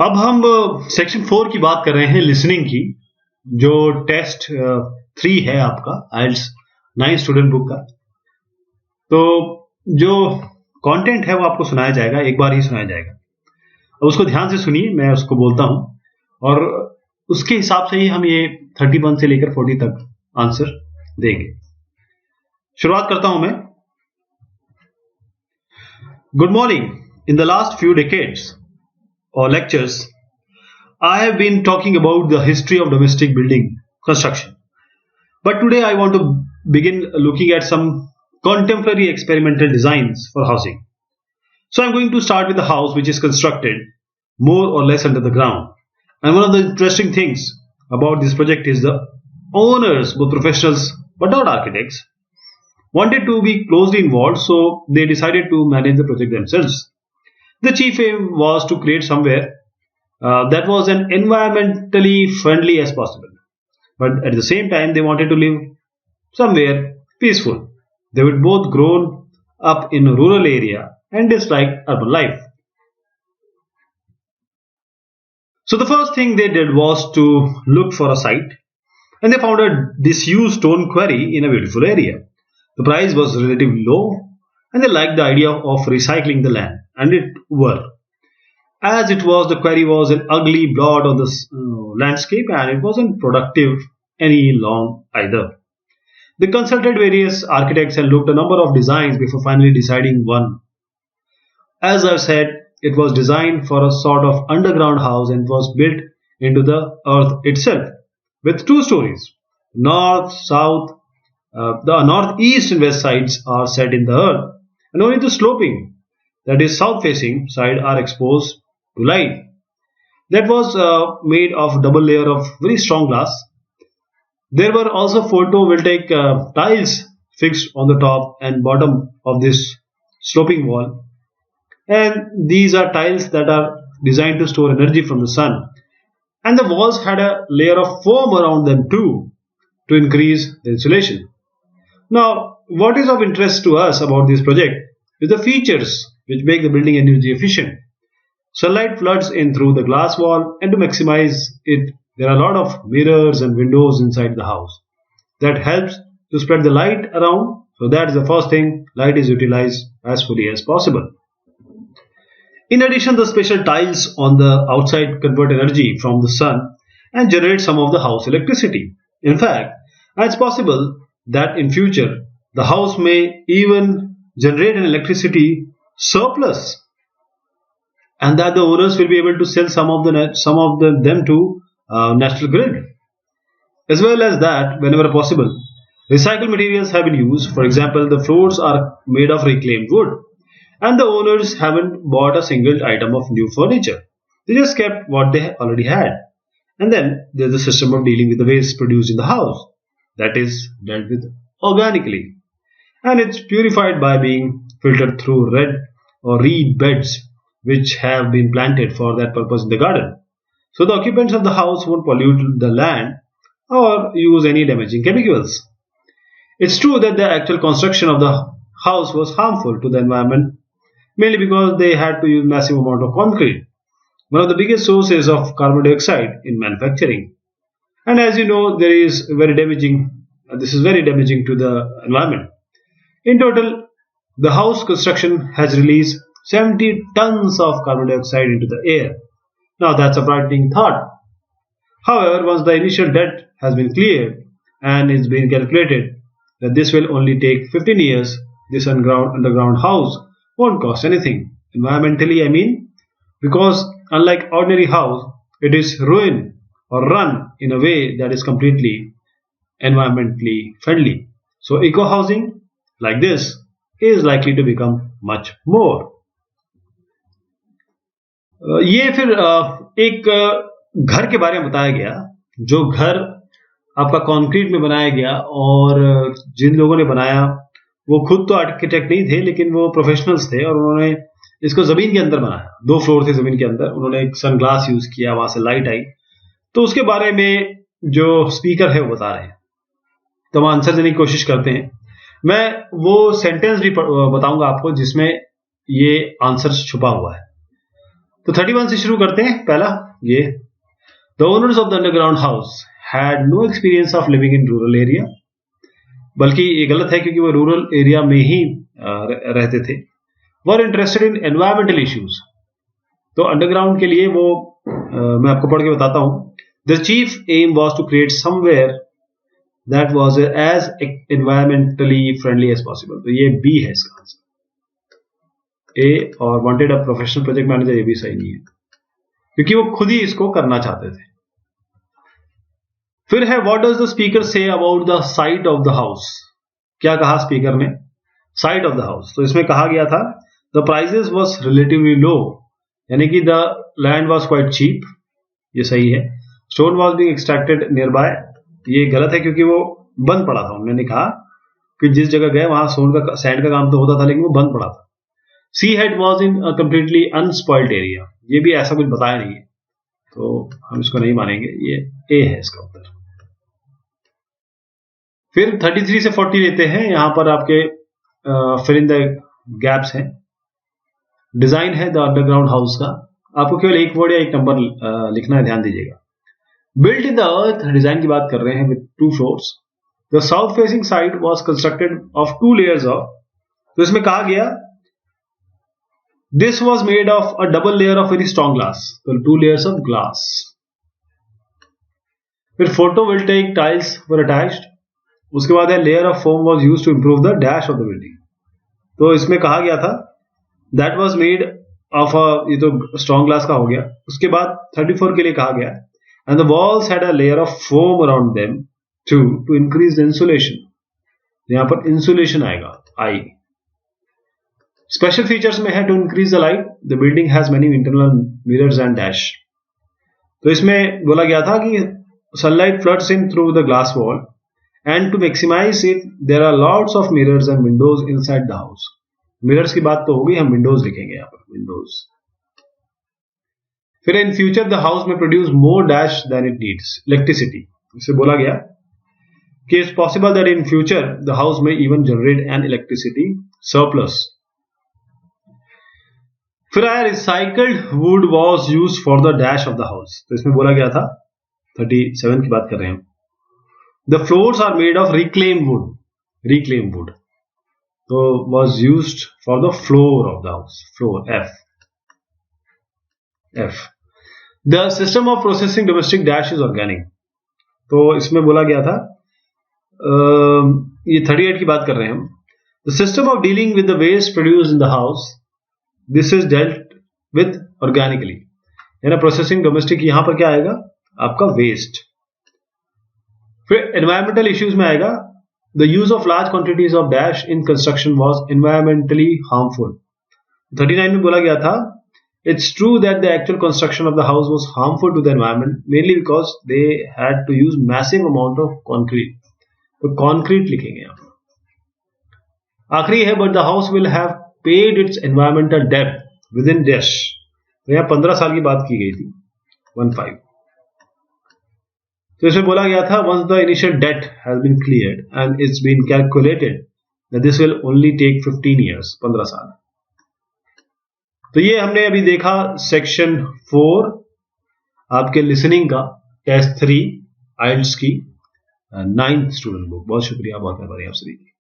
अब हम सेक्शन 4 की बात कर रहे हैं, लिसनिंग की, जो टेस्ट 3 है आपका IELTS 9 स्टूडेंट बुक का। तो जो कंटेंट है वो आपको सुनाया जाएगा, एक बार ही सुनाया जाएगा। अब उसको ध्यान से सुनिए, मैं उसको बोलता हूं और उसके हिसाब से ही हम ये 31 से लेकर 40 तक आंसर देंगे। शुरुआत करता हूं मैं। Good morning. In the last few decades or lectures, I have been talking about the history of domestic building construction. But today I want to begin looking at some contemporary experimental designs for housing. So I'm going to start with the house which is constructed more or less under the ground. And one of the interesting things about this project is the owners, both professionals but not architects, wanted to be closely involved, so they decided to manage the project themselves. The chief aim was to create somewhere that was as environmentally friendly as possible. But at the same time, they wanted to live somewhere peaceful. They were both grown up in a rural area and disliked urban life. So the first thing they did was to look for a site, and they found a disused stone quarry in a beautiful area. The price was relatively low, and they liked the idea of recycling the land, and it were. As it was, the quarry was an ugly blot on the landscape, and it wasn't productive any long either. They consulted various architects and looked a number of designs before finally deciding one. As I've said, it was designed for a sort of underground house and was built into the earth itself with 2 stories. North, south, the northeast and west sides are set in the earth, and only the sloping, that is south facing side, are exposed to light. That was made of double layer of very strong glass. There were also photovoltaic tiles fixed on the top and bottom of this sloping wall, and these are tiles that are designed to store energy from the sun, and the walls had a layer of foam around them too to increase the insulation. Now, what is of interest to us about this project is the features which make the building energy efficient. Sunlight floods in through the glass wall, and to maximize it, there are a lot of mirrors and windows inside the house. That helps to spread the light around, so that is the first thing, light is utilized as fully as possible. In addition, the special tiles on the outside convert energy from the sun and generate some of the house electricity. In fact, it's possible that in future the house may even generate an electricity surplus, and that the owners will be able to sell some of them to national grid. As well as that, whenever possible, recycled materials have been used. For example, the floors are made of reclaimed wood, and the owners haven't bought a single item of new furniture. They just kept what they already had. And then there's the system of dealing with the waste produced in the house, that is dealt with organically, and it's purified by being filtered through reed beds which have been planted for that purpose in the garden. So the occupants of the house won't pollute the land or use any damaging chemicals. It's true that the actual construction of the house was harmful to the environment, mainly because they had to use massive amount of concrete, one of the biggest sources of carbon dioxide in manufacturing. And as you know, this is very damaging to the environment. In total, the house construction has released 70 tons of carbon dioxide into the air. Now that's a frightening thought. However, once the initial debt has been cleared, and it's been calculated that this will only take 15 years, this underground house won't cost anything. Environmentally, I mean, because unlike ordinary house, it is run in a way that is completely environmentally friendly. So eco housing like this is likely to become much more. ये फिर एक घर के बारे में बताया गया, जो घर आपका कंक्रीट में बनाया गया, और जिन लोगों ने बनाया वो खुद तो आर्किटेक्ट नहीं थे, लेकिन वो प्रोफेशनल्स थे, और उन्होंने इसको जमीन के अंदर बनाया। 2 फ्लोर थे जमीन के अंदर, उन्होंने एक सनग्लास यूज किया, वहां से लाइट आई। तो उसके बारे में जो स्पीकर है वो बता रहे हैं, तो हम आंसर देने की कोशिश करते हैं। मैं वो सेंटेंस भी बताऊंगा आपको जिसमें ये आंसर छुपा हुआ है। तो 31 से शुरू करते हैं। पहला ये, the owners of the underground house had no experience of living in rural area, बल्कि ये गलत है क्योंकि वो रूरल एरिया में ही रहते थे। Were interested in environmental issues, तो अंडरग्राउंड के लिए वो मैं आपको पढ़ के बताता हूं। The chief aim was to create somewhere that was as environmentally friendly as possible. तो ये बी है इसका आंसर। ए और wanted a professional project manager, ये भी सही नहीं है क्योंकि वो खुद ही इसको करना चाहते थे। फिर है what does the speaker say about the site of the house, क्या कहा स्पीकर ने साइट ऑफ द हाउस। तो इसमें कहा गया था the prices was relatively low, यानी कि the land was quite cheap, ये सही है। Stone was being extracted nearby, ये गलत है क्योंकि वो बंद पड़ा था। उन्होंने कहा कि जिस जगह गए वहां सैंड का काम तो होता था लेकिन वो बंद पड़ा था। She had was in completely unspoiled area, ये भी ऐसा कुछ बताया नहीं है तो हम इसको नहीं मानेंगे, ये ए है इसका उत्तर। फिर 33 से 40 लेते हैं। यहां पर आपके फिल इन द गैप्स हैं। डिजाइन है द अंडरग्राउंड हाउस का, आपको केवल एक वर्ड या एक नंबर लिखना है, ध्यान दीजिएगा। Built in the earth, design की बात कर रहे हैं, with 2 floors. The south facing side was constructed of 2 layers of, तो इसमें कहा गया this was made of a double layer of very strong glass, तो 2 लेयर्स ऑफ ग्लास। फिर फोटोवोल्टेइक टाइल्स वर अटैच्ड, उसके बाद है layer of foam was use to improve the dash of the building, तो इसमें कहा गया था दैट वॉज मेड ऑफ अ, ये तो स्ट्रॉन्ग ग्लास का हो गया। उसके बाद 34 के लिए कहा गया and the walls had a layer of foam around them to increase the insulation, यहां पर इंसुलेशन आएगा आई। स्पेशल फीचर्स में है to increase the light, the building has many internal mirrors and dash, तो इसमें बोला गया था कि sunlight floods in through the glass wall and to maximize it there are lots of mirrors and windows inside the house। Mirrors की बात तो होगी, हम विंडोज लिखेंगे यहां पर, विंडोज। फिर इन फ्यूचर द हाउस में produce more dash then it needs electricity, इससे बोला गया कि it's possible that in future the house में even generate an electricity surplus. फिर आया recycled wood was use for the dash of the house, तो इसमें बोला गया था 37 की बात कर रहे हैं। The floors are made of reclaimed wood, so was used for the floor of the house, floor F. The system of processing domestic dash is organic, तो इसमें बोला गया था ये 38 की बात कर रहे हैं हम। The system of dealing with the waste produced in the house, this is dealt with organically, यानी प्रोसेसिंग डोमेस्टिक, यहां पर क्या आएगा आपका वेस्ट। फिर एनवायरमेंटल इश्यूज में आएगा the use of large quantities of dash in construction was environmentally harmful. 39 में बोला गया था it's true that the actual construction of the house was harmful to the environment mainly because they had to use massive amount of concrete, तो concrete लिखेंगे यहां पर। आखिरी है but the house will have paid its environmental debt within dash, तो यहां 15 साल की बात की गई थी 15। तो इसमें बोला गया था once the initial debt has been cleared and it's been calculated that this will only take 15 years, 15 साल। तो ये हमने अभी देखा सेक्शन 4 आपके लिसनिंग का टेस्ट 3 IELTS की 9th स्टूडेंट बुक। बहुत शुक्रिया, बहुत मेहरबानी आप सभी की।